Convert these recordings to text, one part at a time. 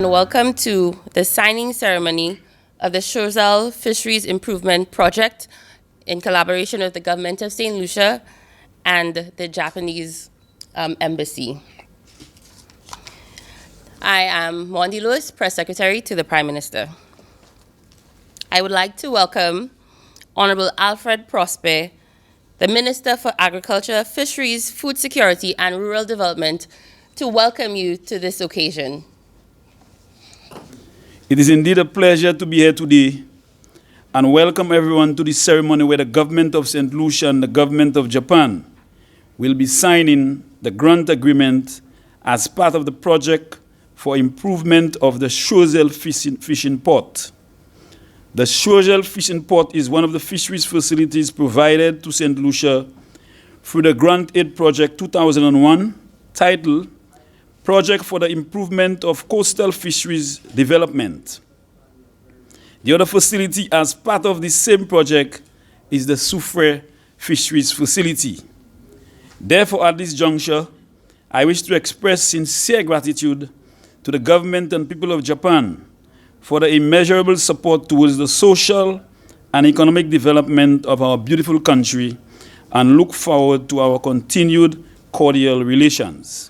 Welcome to the signing ceremony of the Choiseul Fisheries Improvement Project in collaboration with the government of St. Lucia and the Japanese embassy. I am Mondi Lewis, Press Secretary to the Prime Minister. I would like to welcome Honorable Alfred Prosper, the Minister for Agriculture, Fisheries, Food Security and Rural Development, to welcome you to this occasion. It is indeed a pleasure to be here today and welcome everyone to this ceremony where the government of St. Lucia and the government of Japan will be signing the grant agreement as part of the project for improvement of the Choiseul fishing port. The Choiseul fishing port is one of the fisheries facilities provided to St. Lucia through the Grant Aid Project 2001, titled Project for the Improvement of Coastal Fisheries Development. The other facility as part of this same project is the Soufrière Fisheries Facility. Therefore, at this juncture, I wish to express sincere gratitude to the government and people of Japan for the immeasurable support towards the social and economic development of our beautiful country and look forward to our continued cordial relations.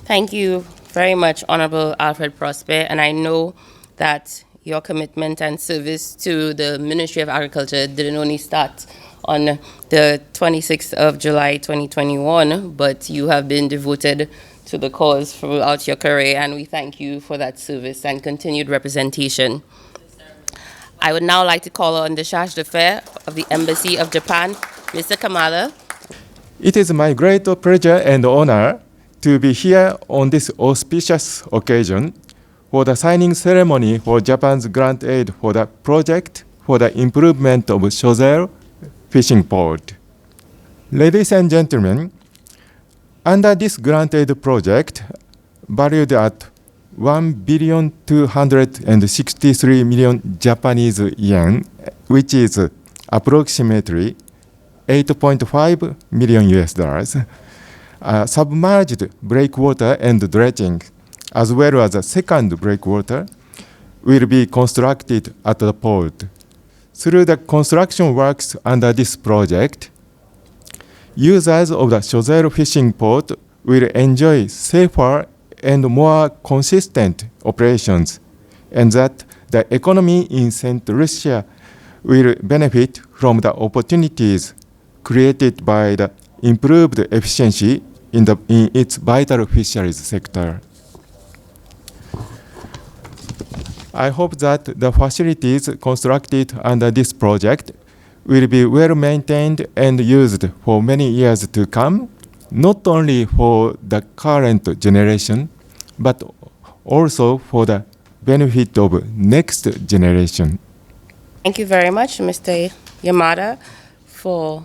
Thank you very much, Honorable Alfred Prosper, and I know that your commitment and service to the Ministry of Agriculture didn't only start on the 26th of July 2021, but you have been devoted to the cause throughout your career, and we thank you for that service and continued representation. I would now like to call on the Charge d'Affaires of the Embassy of Japan, Mr. Kamada. It is my great pleasure and honor to be here on this auspicious occasion for the signing ceremony for Japan's grant aid for the project for the improvement of Choiseul fishing port. Ladies and gentlemen, under this grant aid project, valued at 1,263,000,000 Japanese yen, which is approximately $8.5 million US, submerged breakwater and dredging, as well as a second breakwater, will be constructed at the port. Through the construction works under this project, users of the Choiseul fishing port will enjoy safer and more consistent operations, and that the economy in St. Lucia will benefit from the opportunities created by the improved efficiency in its vital fisheries sector. I hope that the facilities constructed under this project will be well maintained and used for many years to come, not only for the current generation, but also for the benefit of next generation. Thank you very much, Mr. Yamada, for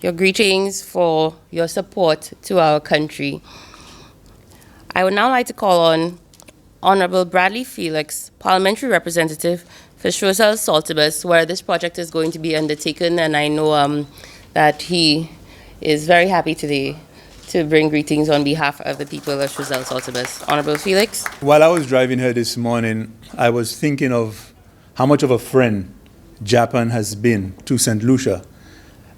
your greetings, for your support to our country. I would now like to call on Honorable Bradley Felix, Parliamentary Representative for Choiseul Saltibus, where this project is going to be undertaken, and I know that he is very happy today to bring greetings on behalf of the people of Choiseul Saltibus. Honorable Felix. While I was driving here this morning, I was thinking of how much of a friend Japan has been to St. Lucia,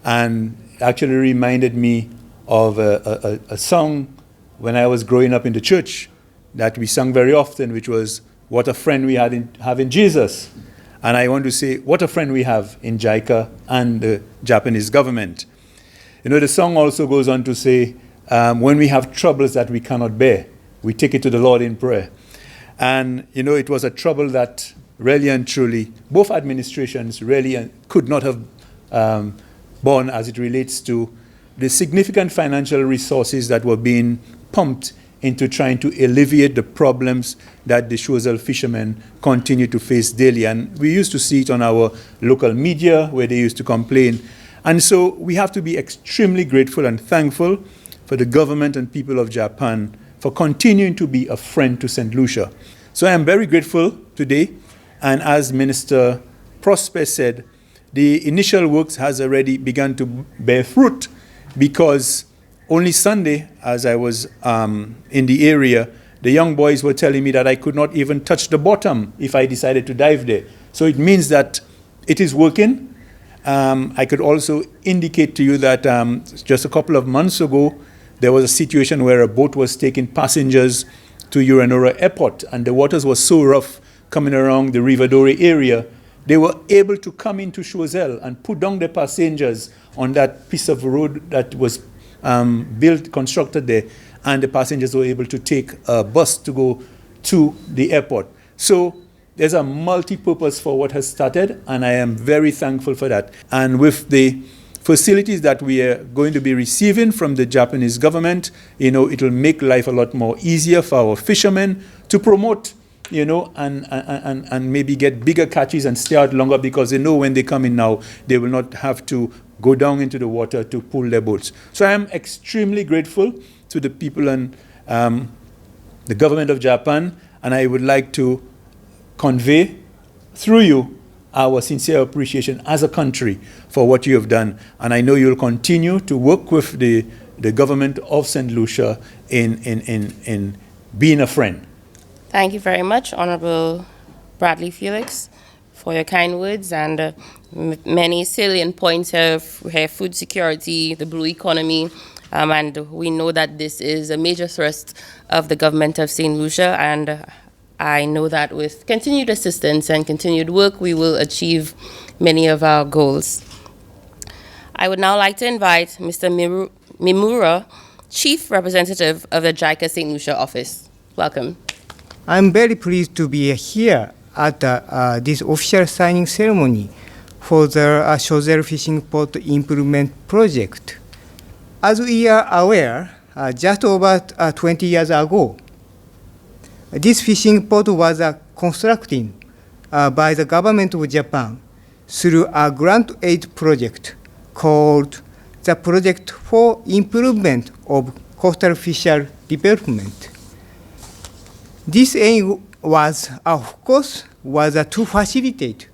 and actually reminded me of a song when I was growing up in the church that we sang very often, which was, "What a friend we have in Jesus." And I want to say, what a friend we have in JICA and the Japanese government. You know, the song also goes on to say, when we have troubles that we cannot bear, we take it to the Lord in prayer. And, you know, it was a trouble that really and truly, both administrations really could not have borne as it relates to the significant financial resources that were being pumped into trying to alleviate the problems that the Choiseul fishermen continue to face daily. And we used to see it on our local media where they used to complain. And so we have to be extremely grateful and thankful for the government and people of Japan for continuing to be a friend to St. Lucia. So I am very grateful today. And as Minister Prosper said, the initial works has already begun to bear fruit, because only Sunday, as I was in the area, the young boys were telling me that I could not even touch the bottom if I decided to dive there. So it means that it is working. I could also indicate to you that just a couple of months ago, there was a situation where a boat was taking passengers to Uranora Airport, and the waters were so rough coming around the Rivadore area, they were able to come into Choiseul and put down the passengers on that piece of road that was constructed there, and the passengers were able to take a bus to go to the airport. So there's a multi-purpose for what has started, and I am very thankful for that. And with the facilities that we are going to be receiving from the Japanese government, it will make life a lot more easier for our fishermen to promote, and maybe get bigger catches and stay out longer, because they know when they come in now, they will not have to go down into the water to pull their boats. So I am extremely grateful to the people and the government of Japan, and I would like to convey through you our sincere appreciation as a country for what you have done. And I know you'll continue to work with the government of St. Lucia in being a friend. Thank you very much, Honorable Bradley Felix, for your kind words and many salient points of food security, the blue economy, and we know that this is a major thrust of the government of St. Lucia, and I know that with continued assistance and continued work, we will achieve many of our goals. I would now like to invite Mr. Mimura, Chief Representative of the JICA St. Lucia office. Welcome. I'm very pleased to be here at this official signing ceremony for the Choiseul Fishing Port Improvement Project. As we are aware, just over 20 years ago, this fishing port was constructed by the government of Japan through a grant aid project called the Project for Improvement of Coastal Fishery Development. This aim was, of course, to facilitate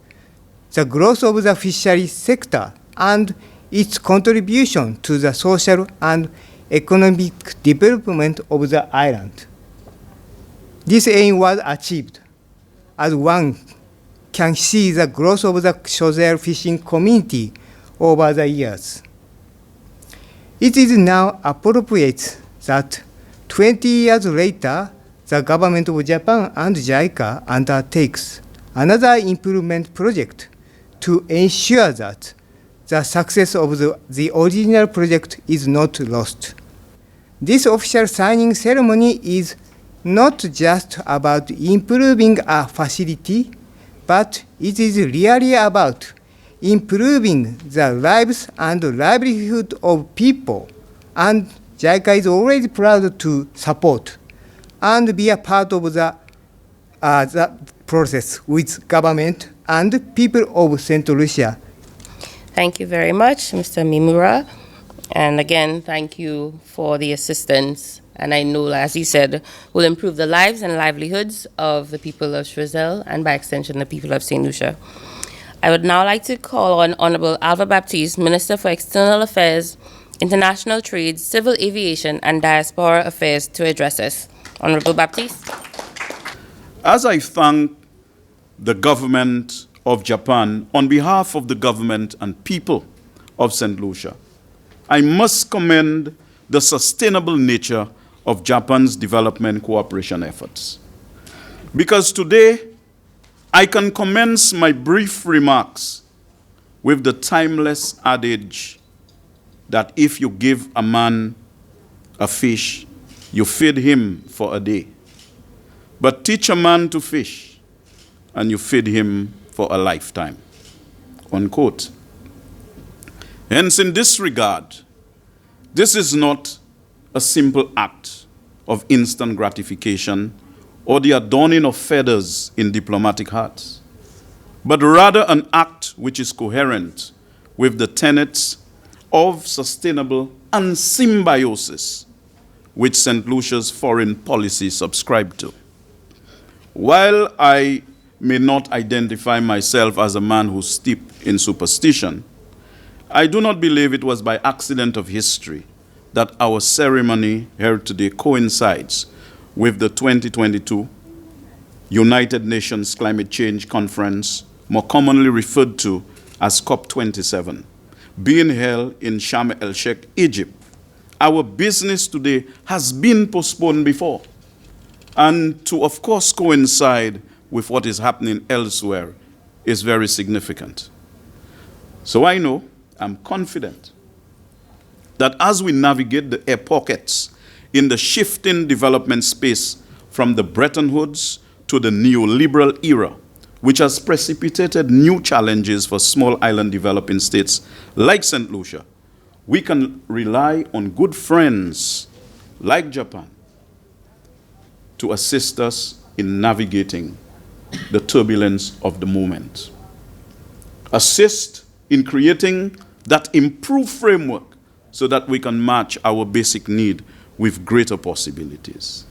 the growth of the fishery sector and its contribution to the social and economic development of the island. This aim was achieved, as one can see the growth of the Choiseul fishing community over the years. It is now appropriate that 20 years later, the government of Japan and JICA undertakes another improvement project to ensure that the success of the original project is not lost. This official signing ceremony is not just about improving a facility, but it is really about improving the lives and livelihood of people, and JICA is already proud to support and be a part of the process with government and people of St. Lucia. Thank you very much, Mr. Mimura. And again, thank you for the assistance. And I know, as you said, will improve the lives and livelihoods of the people of Choiseul and by extension, the people of St. Lucia. I would now like to call on Honorable Alva Baptiste, Minister for External Affairs, International Trade, Civil Aviation, and Diaspora Affairs to address us. Honorable Baptiste. As I thank the government of Japan on behalf of the government and people of St. Lucia, I must commend the sustainable nature of Japan's development cooperation efforts. Because today, I can commence my brief remarks with the timeless adage that if you give a man a fish, you feed him for a day. But teach a man to fish, and you feed him for a lifetime. Unquote. Hence, in this regard, this is not a simple act of instant gratification or the adorning of feathers in diplomatic hats, but rather an act which is coherent with the tenets of sustainable and symbiosis which St. Lucia's foreign policy subscribed to. While I may not identify myself as a man who's steeped in superstition, I do not believe it was by accident of history that our ceremony here today coincides with the 2022 United Nations Climate Change Conference, more commonly referred to as COP27, being held in Sharm el-Sheikh, Egypt. Our business today has been postponed before, and to, of course, coincide with what is happening elsewhere is very significant. So I know, I'm confident, that as we navigate the air pockets in the shifting development space from the Bretton Woods to the neoliberal era, which has precipitated new challenges for small island developing states like St. Lucia, we can rely on good friends like Japan to assist us in navigating the turbulence of the moment. Assist in creating that improved framework so that we can match our basic need with greater possibilities.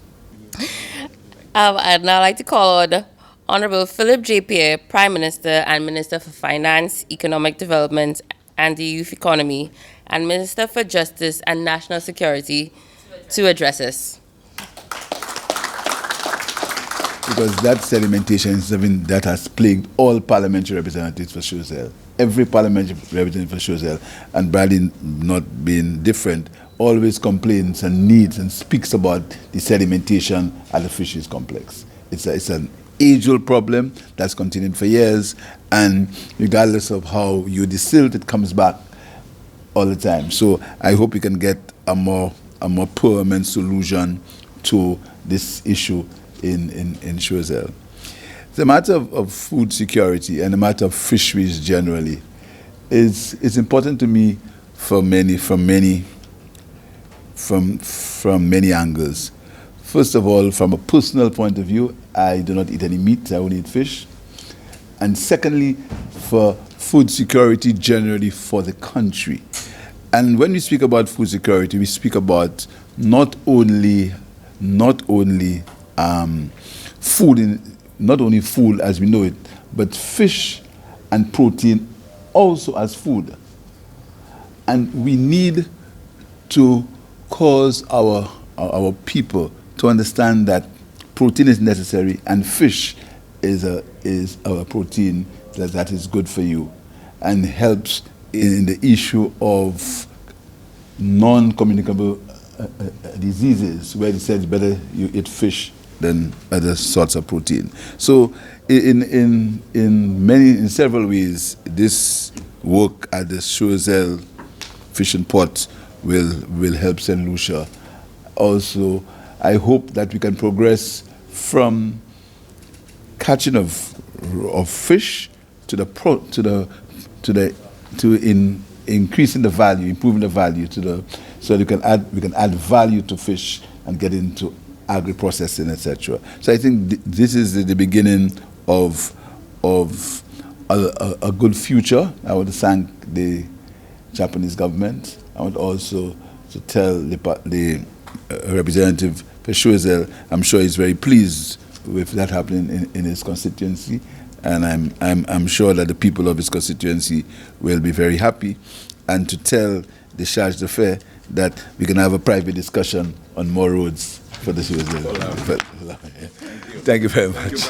I'd now like to call on Honorable Philip J. Pierre, Prime Minister and Minister for Finance, Economic Development and the Youth Economy, and Minister for Justice and National Security to address us. Because that sedimentation is something that has plagued all parliamentary representatives for Choiseul. Every parliamentary representative for Choiseul, and Bradley not being different, always complains and needs and speaks about the sedimentation at the fisheries complex. It's an age-old problem that's continued for years, and regardless of how you distill it, comes back all the time. So I hope we can get a more permanent solution to this issue in Choiseul. The matter of food security and the matter of fisheries generally is important to me from many angles. First of all, from a personal point of view, I do not eat any meat, I only eat fish. And secondly, for food security generally for the country. And when we speak about food security, we speak about not only food as we know it, but fish and protein also as food. And we need to cause our people to understand that protein is necessary, and fish is a protein that is good for you and helps in the issue of non-communicable diseases, where it says better you eat fish than other sorts of protein. So in several ways, this work at the Choiseul fishing port will help St. Lucia. Also, I hope that we can progress from catching of fish to increasing the value, improving the value so we can add value to fish and get into agri-processing, etc. So I think this is the beginning of a good future. I want to thank the Japanese government. I want also to tell the representative for Choiseul, I'm sure he's very pleased with that happening in his constituency, and I'm sure that the people of his constituency will be very happy, and to tell the charge d'affaires that we can have a private discussion on more roads for the Choiseul. Thank you very much.